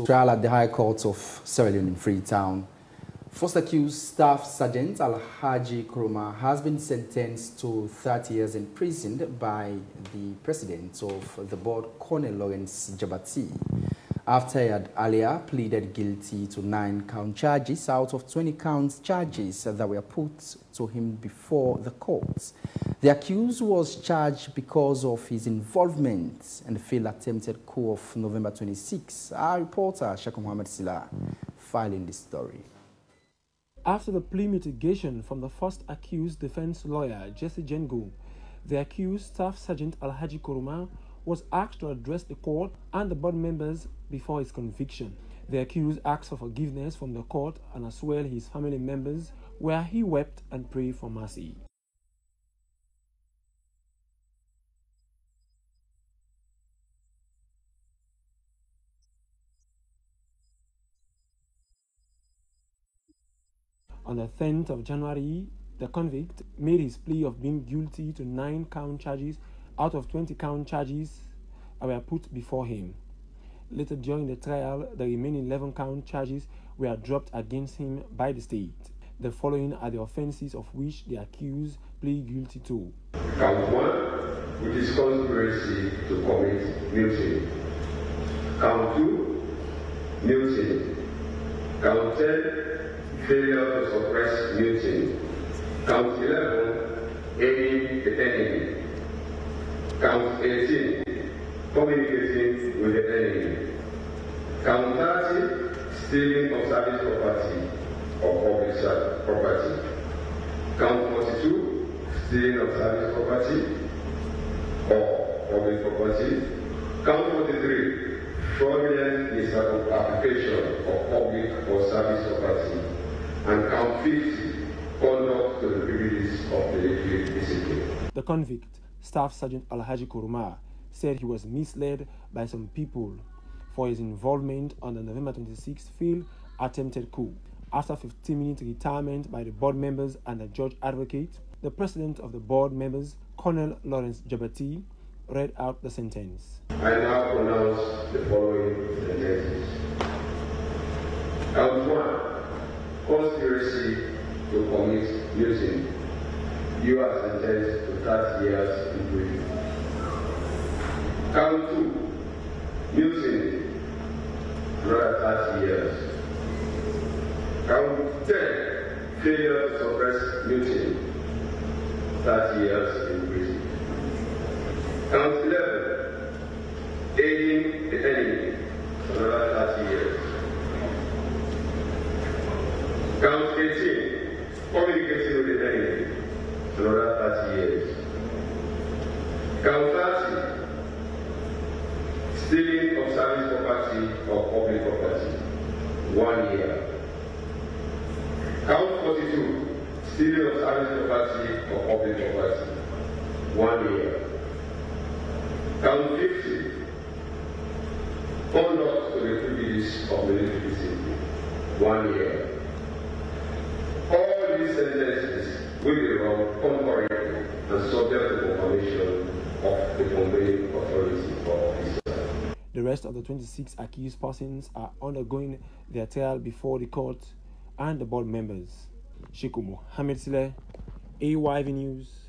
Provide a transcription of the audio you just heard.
Trial at the High Court of Sierra Leone in Freetown. First accused Staff Sergeant Alhaji Koroma has been sentenced to 30 years in prison by the president of the board, Colonel Lawrence Jabati, after he had earlier pleaded guilty to 9 count charges out of 20 count charges that were put to him before the court. The accused was charged because of his involvement in the failed attempted coup of November 26. Our reporter, Sheikh Mohammed Sila, filing this story. After the plea mitigation from the first accused defense lawyer, Jesse Jengo, the accused Staff Sergeant Alhaji Koroma was asked to address the court and the board members before his conviction. The accused asked for forgiveness from the court and as well his family members, where he wept and prayed for mercy. On the 10th of January, the convict made his plea of being guilty to 9 count charges out of 20 count charges that were put before him. Later during the trial, the remaining 11 count charges were dropped against him by the state. The following are the offences of which the accused plead guilty to. Count 1, which is conspiracy to commit mutiny. Count 2, mutiny. Count 10, failure to suppress mutiny. Count 11, aiding the enemy. Count 18, communicating with the enemy. Count 30, stealing of service property or public property. Count 42, stealing of service property or public property. Count 43, fraudulent misapplication of public or service property. And count 50, conduct to the privileges of military discipline. The convict, Staff Sergeant Alhaji Koroma, said he was misled by some people for his involvement on the November 26 failed attempted coup. After 15-minute retirement by the board members and the judge advocate, the president of the board members, Colonel Lawrence Jabati, read out the sentence. I now pronounce the following sentences. Count 1, conspiracy to commit mutiny. You are sentenced to 30 years in prison. Count 2, mutiny, another 30 years. Count 10, failure to suppress mutiny, 30 years in prison. Count 11, aiding the enemy, another 30 years. Count 18, communicating with the enemy, another 30 years. Count 30, stealing of service property or public property, 1 year. Count 42, stealing of service property or public property, 1 year. Count 50, conduct to the privileges of military discipline, 1 year. All these sentences will be run concurrently and subject to confirmation of the conveying authority or officer. The rest of the 26 accused persons are undergoing their trial before the court and the board members. Sheikh Mohammed Sila, AYV News.